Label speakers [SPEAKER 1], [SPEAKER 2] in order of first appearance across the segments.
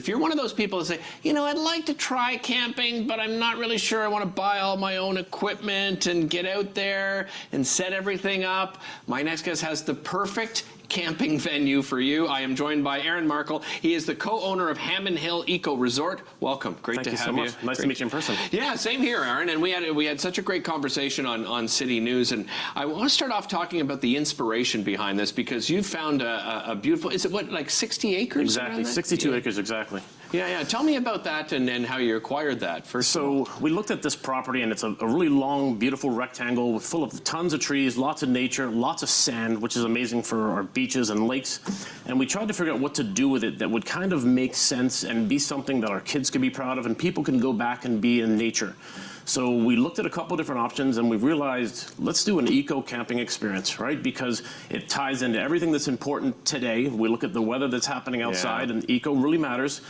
[SPEAKER 1] If you're one of those people that say, you know, I'd like to try camping, but I'm not really sure I want to buy all my own equipment and get out there and set everything up, my next guest has the perfect camping venue for you. I am joined by Aaron Markel. He is the co-owner of Hammond Hill Eco Resort. Welcome. Great to have you.
[SPEAKER 2] Thank you so much. Nice to meet you in person.
[SPEAKER 1] Yeah, same here, Aaron. And we had such a great conversation on City News. And I want to start off talking about the inspiration behind this, because you found a beautiful, is it what, like 60 acres?
[SPEAKER 2] Exactly, 62 acres exactly.
[SPEAKER 1] Yeah. Tell me about that and how you acquired that first.
[SPEAKER 2] So we looked at this property, and it's a really long, beautiful rectangle full of tons of trees, lots of nature, lots of sand, which is amazing for our beaches and lakes. And we tried to figure out what to do with it that would kind of make sense and be something that our kids could be proud of and people can go back and be in nature. So we looked at a couple different options, and we realized, let's do an eco camping experience, right? Because it ties into everything that's important today. We look at the weather that's happening outside, and eco really matters.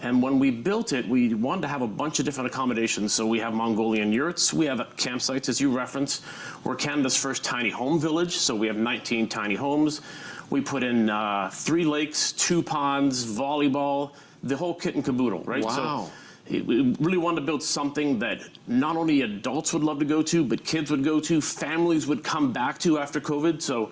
[SPEAKER 2] And when we built it, we wanted to have a bunch of different accommodations. So we have Mongolian yurts, we have campsites, as you referenced. We're Canada's first tiny home village, so we have 19 tiny homes. We put in 3 lakes, 2 ponds, volleyball, the whole kit and caboodle, right?
[SPEAKER 1] Wow.
[SPEAKER 2] So we really wanted to build something that not only adults would love to go to, but kids would go to, families would come back to after COVID. So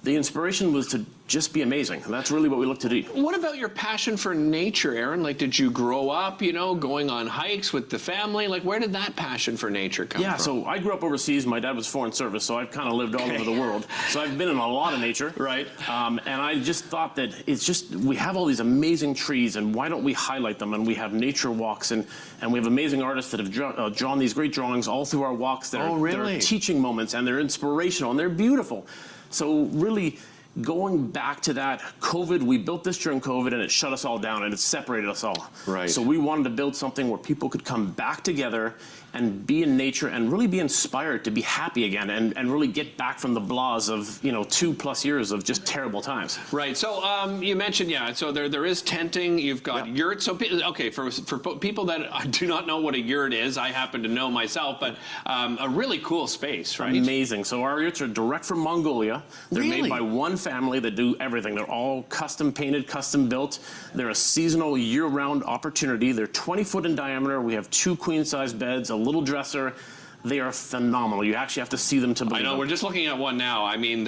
[SPEAKER 2] the inspiration was to just be amazing. And that's really what we look to do.
[SPEAKER 1] What about your passion for nature, Aaron? Like, did you grow up, you know, going on hikes with the family? Like, where did that passion for nature come from?
[SPEAKER 2] Yeah, so I grew up overseas. My dad was foreign service, so I've kind of lived all over the world. So I've been in a lot of nature.
[SPEAKER 1] Right.
[SPEAKER 2] And I just thought that it's just, we have all these amazing trees, and why don't we highlight them? And we have nature walks, and we have amazing artists that have drawn these great drawings all through our walks. They're teaching moments, and they're inspirational, and they're beautiful. So really, going back to that, COVID, we built this during COVID, and it shut us all down, and it separated us all.
[SPEAKER 1] Right.
[SPEAKER 2] So we wanted to build something where people could come back together and be in nature and really be inspired to be happy again, and really get back from the blahs of, you know, 2+ years of just terrible times.
[SPEAKER 1] Right. So you mentioned, so there is tenting. You've got yurts. So okay, for people that do not know what a yurt is, I happen to know myself, but a really cool space, right?
[SPEAKER 2] Amazing. So our yurts are direct from Mongolia. They're
[SPEAKER 1] Really?
[SPEAKER 2] made by one family that do everything. They're all custom painted, custom built. They're a seasonal, year-round opportunity. They're 20 foot in diameter. We have 2 queen-size beds, a little dresser. They are phenomenal. You actually have to see them to believe
[SPEAKER 1] I know,
[SPEAKER 2] them.
[SPEAKER 1] we're just looking at one now. I mean,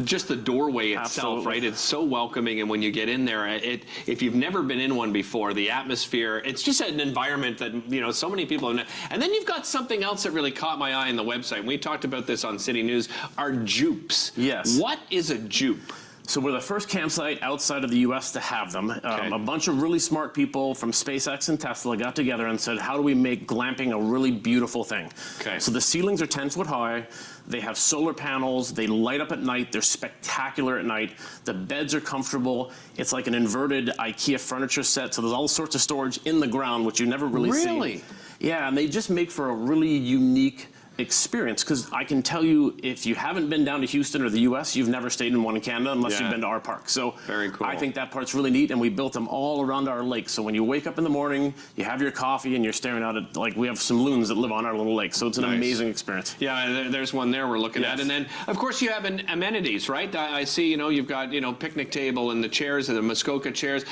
[SPEAKER 1] just the doorway itself,
[SPEAKER 2] Absolutely.
[SPEAKER 1] right? It's so welcoming, and when you get in there, if you've never been in one before, the atmosphere, it's just an environment that, you know, so many people have. And then you've got something else that really caught my eye on the website. We talked about this on City News, are Jupes.
[SPEAKER 2] Yes.
[SPEAKER 1] What is a Jupe?
[SPEAKER 2] So we're the first campsite outside of the U.S. to have them. A bunch of really smart people from SpaceX and Tesla got together and said, how do we make glamping a really beautiful thing?
[SPEAKER 1] Okay.
[SPEAKER 2] So the ceilings are 10 foot high. They have solar panels. They light up at night. They're spectacular at night. The beds are comfortable. It's like an inverted IKEA furniture set. So there's all sorts of storage in the ground, which you never really see.
[SPEAKER 1] Really?
[SPEAKER 2] Yeah, and they just make for a really unique experience, because I can tell you, if you haven't been down to Houston or the US, you've never stayed in one in Canada unless you've been to our park. So
[SPEAKER 1] very cool.
[SPEAKER 2] I think that part's really neat, and we built them all around our lake. So when you wake up in the morning, you have your coffee and you're staring out at, like, we have some loons that live on our little lake. So it's an amazing experience.
[SPEAKER 1] Yeah, there's one there we're looking at. And then, of course, you have amenities, right? I see, you know, you've got, you know, picnic table and the chairs, the Muskoka chairs,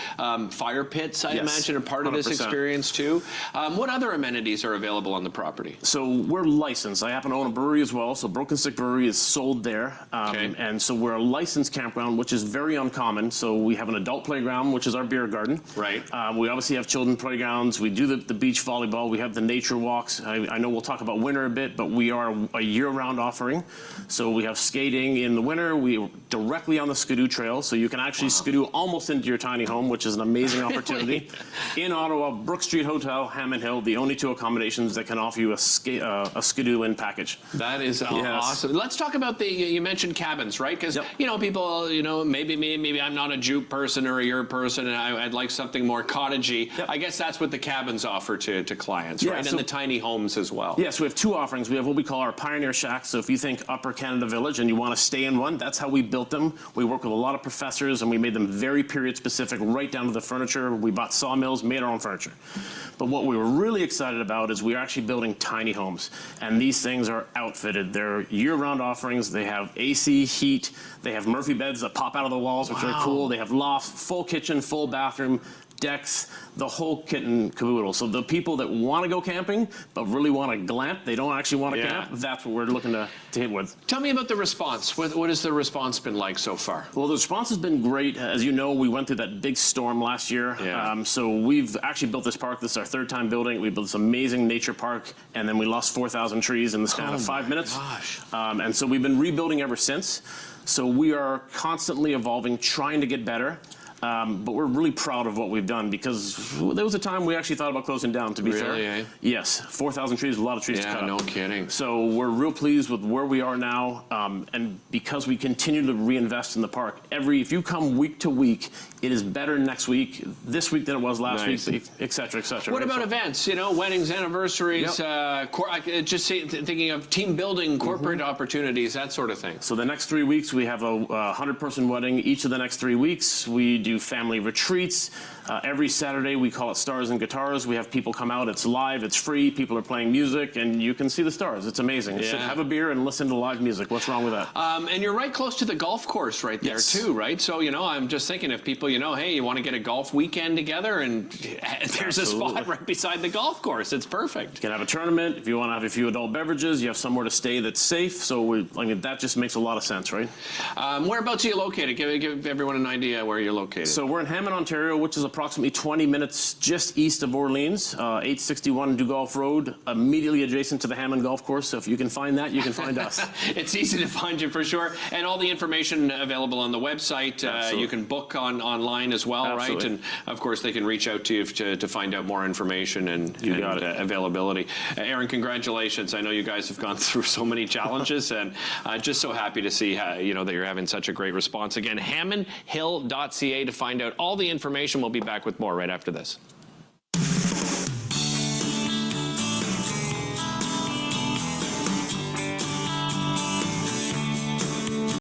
[SPEAKER 1] fire pits, I imagine, are part of this
[SPEAKER 2] 100%.
[SPEAKER 1] Experience too. What other amenities are available on the property?
[SPEAKER 2] So we're licensed. I happen to own a brewery as well. So Broken Stick Brewery is sold there. And so we're a licensed campground, which is very uncommon. So we have an adult playground, which is our beer garden.
[SPEAKER 1] Right.
[SPEAKER 2] We obviously have children playgrounds. We do the beach volleyball. We have the nature walks. I know we'll talk about winter a bit, but we are a year-round offering. So we have skating in the winter. We're directly on the Skidoo Trail. So you can actually skidoo almost into your tiny home, which is an amazing opportunity. In Ottawa, Brook Street Hotel, Hammond Hill, the only 2 accommodations that can offer you a skidoo-in package.
[SPEAKER 1] That is awesome. Let's talk about you mentioned cabins, right? Because, you know, people, you know, maybe I'm not a Jupe person or a yurt person, and I'd like something more cottagey. I guess that's what the cabins offer to clients, right?
[SPEAKER 2] So,
[SPEAKER 1] and the tiny homes as well.
[SPEAKER 2] Yes, we have 2 offerings. We have what we call our Pioneer Shacks. So if you think Upper Canada Village and you want to stay in one, that's how we built them. We work with a lot of professors, and we made them very period specific, right down to the furniture. We bought sawmills, made our own furniture. But what we were really excited about is we're actually building tiny homes, and these things are outfitted. They're year-round offerings. They have AC, heat. They have Murphy beds that pop out of the walls, which are cool. They have lofts, full kitchen, full bathroom, decks, the whole kit and caboodle. So the people that want to go camping but really want to glamp, they don't actually want to camp, that's what we're looking to hit with.
[SPEAKER 1] Tell me about the response. What has the response been like so far?
[SPEAKER 2] Well, the response has been great. As you know, we went through that big storm last year. So we've actually built this park. This is our third time building it. We built this amazing nature park, and then we lost 4,000 trees in the span of 5 minutes.
[SPEAKER 1] Gosh.
[SPEAKER 2] And so we've been rebuilding ever since. So we are constantly evolving, trying to get better. But we're really proud of what we've done, because there was a time we actually thought about closing down, to be fair.
[SPEAKER 1] Really, eh?
[SPEAKER 2] Yes, 4,000 trees is a lot of trees to cut.
[SPEAKER 1] Yeah, no kidding.
[SPEAKER 2] So we're real pleased with where we are now, and because we continue to reinvest in the park. If you come week to week, it is better next week, this week than it was last week, et cetera, et cetera.
[SPEAKER 1] What about events? You know, weddings, anniversaries, thinking of team building, corporate opportunities, that sort of thing.
[SPEAKER 2] So the next 3 weeks, we have a 100-person wedding. Each of the next 3 weeks, we do family retreats. Every Saturday, we call it Stars and Guitars. We have people come out. It's live. It's free. People are playing music, and you can see the stars. It's amazing. Sit, have a beer, and listen to live music. What's wrong with that?
[SPEAKER 1] And you're right close to the golf course right there, too, right? So, you know, I'm just thinking if people, you know, hey, you want to get a golf weekend together, and there's a spot right beside the golf course. It's perfect. You
[SPEAKER 2] can have a tournament. If you want to have a few adult beverages, you have somewhere to stay that's safe. So, I mean, that just makes a lot of sense, right?
[SPEAKER 1] Whereabouts are you located? Give everyone an idea where you're located.
[SPEAKER 2] So we're in Hammond, Ontario, which is approximately 20 minutes just east of Orleans, 861 Dugolf Road, immediately adjacent to the Hammond Golf Course. So if you can find that, you can find us.
[SPEAKER 1] It's easy to find you for sure. And all the information available on the website. You can book online as well, right? And of course, they can reach out to you to find out more information and availability. Aaron, congratulations. I know you guys have gone through so many challenges, and just so happy to see you know, that you're having such a great response. Again, HammondHill.ca to find out all the information. We'll be back with more right after this.